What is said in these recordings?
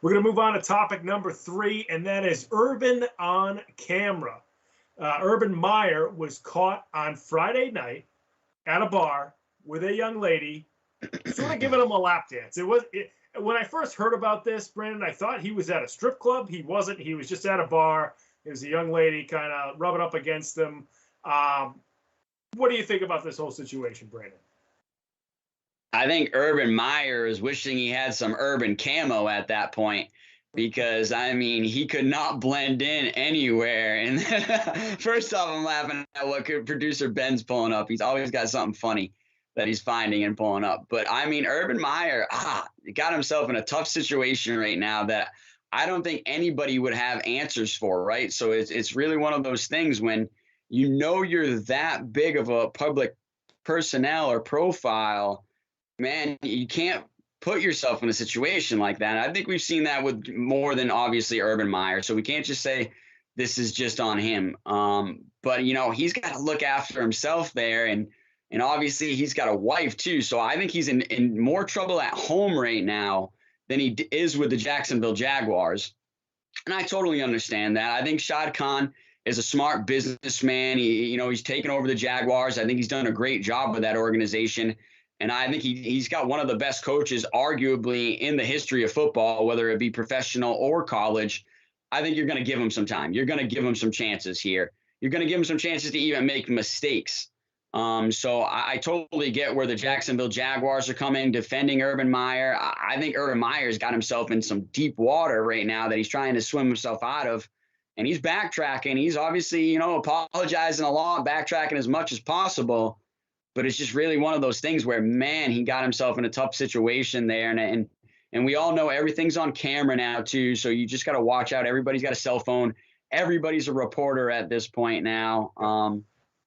We're going to move on to topic number 3, and that is Urban on camera. Urban Meyer was caught on Friday night at a bar with a young lady, sort of giving him a lap dance. When I first heard about this, Brandon, I thought he was at a strip club. He wasn't. He was just at a bar. It was a young lady kind of rubbing up against him. What do you think about this whole situation, Brandon? I think Urban Meyer is wishing he had some urban camo at that point, because, I mean, he could not blend in anywhere. And first off, I'm laughing at what producer Ben's pulling up. He's always got something funny that he's finding and pulling up. But, I mean, Urban Meyer got himself in a tough situation right now that I don't think anybody would have answers for, right? So it's really one of those things when you know you're that big of a public personnel or profile, man, you can't put yourself in a situation like that. I think we've seen that with more than obviously Urban Meyer. So we can't just say this is just on him. But, you know, he's got to look after himself there. And obviously he's got a wife too. So I think he's in more trouble at home right now than he is with the Jacksonville Jaguars. And I totally understand that. I think Shad Khan is a smart businessman. He's taken over the Jaguars. I think he's done a great job with that organization. And I think he's got one of the best coaches, arguably, in the history of football, whether it be professional or college. I think you're going to give him some time. You're going to give him some chances here. You're going to give him some chances to even make mistakes. So I totally get where the Jacksonville Jaguars are coming, defending Urban Meyer. I think Urban Meyer's got himself in some deep water right now that he's trying to swim himself out of. And he's backtracking. He's obviously, apologizing a lot, backtracking as much as possible. But it's just really one of those things where, man, he got himself in a tough situation there. And we all know everything's on camera now, too. So you just got to watch out. Everybody's got a cell phone. Everybody's a reporter at this point now.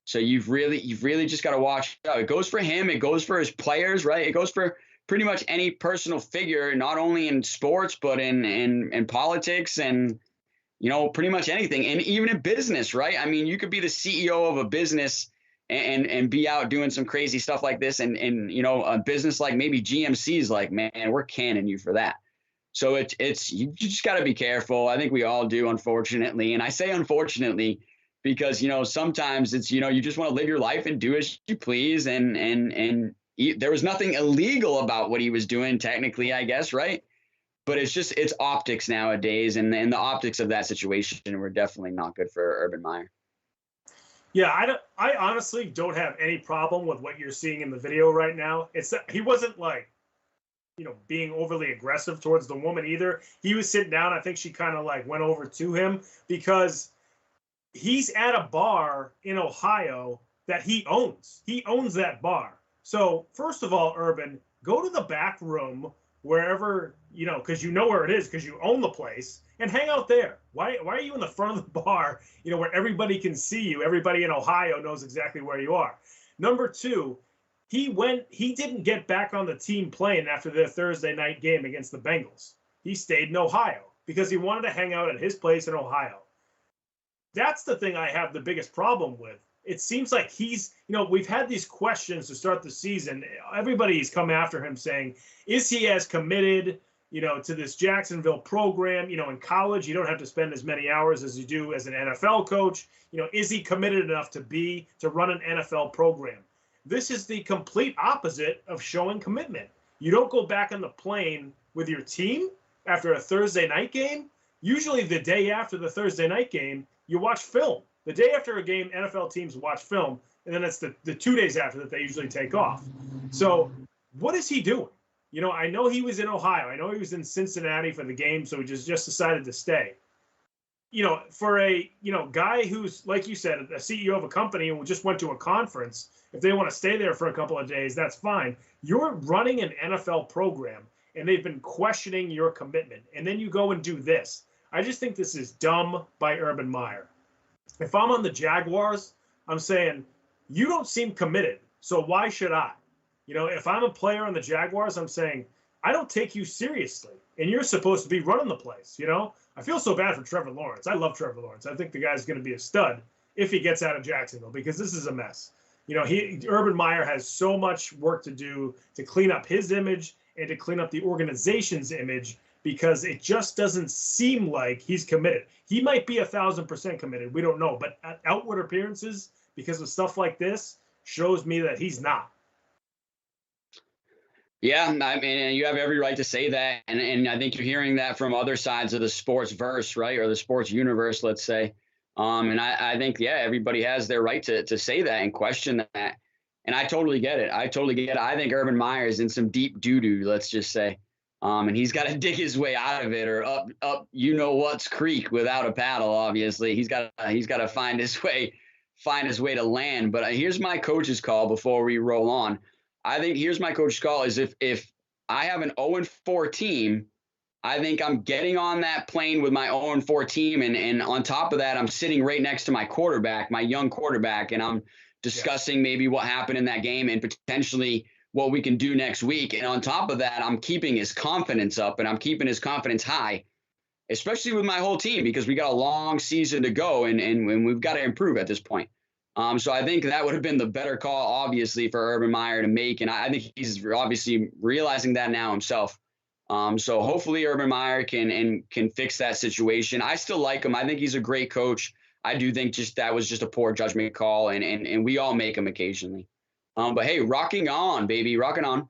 So you've really just got to watch out. It goes for him. It goes for his players, right? It goes for pretty much any personal figure, not only in sports, but in politics and, pretty much anything. And even in business, right? I mean, you could be the CEO of a business and be out doing some crazy stuff like this. And a business like maybe GMC's like, man, we're canning you for that. So you just got to be careful. I think we all do, unfortunately. And I say unfortunately because, sometimes it's, you just want to live your life and do as you please. And there was nothing illegal about what he was doing technically, I guess. Right. But it's optics nowadays. And the optics of that situation were definitely not good for Urban Meyer. Yeah, I honestly don't have any problem with what you're seeing in the video right now. He wasn't like, being overly aggressive towards the woman either. He was sitting down. I think she kind of like went over to him because he's at a bar in Ohio that he owns. He owns that bar. So first of all, Urban, go to the back room wherever, because you know where it is because you own the place, and hang out there. Why are you in the front of the bar, where everybody can see you? Everybody in Ohio knows exactly where you are. Number two, he didn't get back on the team plane after their Thursday night game against the Bengals. He stayed in Ohio because he wanted to hang out at his place in Ohio. That's the thing I have the biggest problem with. It seems like we've had these questions to start the season. Everybody's come after him saying, is he as committed, to this Jacksonville program? In college, you don't have to spend as many hours as you do as an NFL coach. Is he committed enough to run an NFL program? This is the complete opposite of showing commitment. You don't go back on the plane with your team after a Thursday night game. Usually the day after the Thursday night game, you watch film. The day after a game, NFL teams watch film, and then it's the 2 days after that they usually take off. So what is he doing? I know he was in Ohio. I know he was in Cincinnati for the game, so he just decided to stay. For a, guy who's, like you said, a CEO of a company and just went to a conference, if they want to stay there for a couple of days, that's fine. You're running an NFL program, and they've been questioning your commitment, and then you go and do this. I just think this is dumb by Urban Meyer. If I'm on the Jaguars, I'm saying, you don't seem committed, so why should I? If I'm a player on the Jaguars, I'm saying, I don't take you seriously, and you're supposed to be running the place, I feel so bad for Trevor Lawrence. I love Trevor Lawrence. I think the guy's going to be a stud if he gets out of Jacksonville because this is a mess. Urban Meyer has so much work to do to clean up his image and to clean up the organization's image because it just doesn't seem like he's committed. He might be 1,000% committed. We don't know. But outward appearances, because of stuff like this, shows me that he's not. Yeah, I mean, you have every right to say that. And I think you're hearing that from other sides of the sports verse, right? Or the sports universe, let's say. And I think, yeah, everybody has their right to say that and question that. And I totally get it. I totally get it. I think Urban Meyer is in some deep doo-doo, let's just say. And he's got to dig his way out of it, or up you know what's creek without a paddle, obviously. He's got to find his way to land. But here's my coach's call before we roll on. I think here's my coach's call is if I have an 0-4 team, I think I'm getting on that plane with my 0-4 team. And on top of that, I'm sitting right next to my quarterback, my young quarterback, and I'm discussing maybe what happened in that game and potentially what we can do next week. And on top of that, I'm keeping his confidence up and I'm keeping his confidence high, especially with my whole team, because we got a long season to go and we've got to improve at this point. So I think that would have been the better call, obviously, for Urban Meyer to make. And I think he's obviously realizing that now himself. So hopefully Urban Meyer can fix that situation. I still like him. I think he's a great coach. I do think that was just a poor judgment call, and we all make them occasionally. But hey, rocking on, baby, rocking on.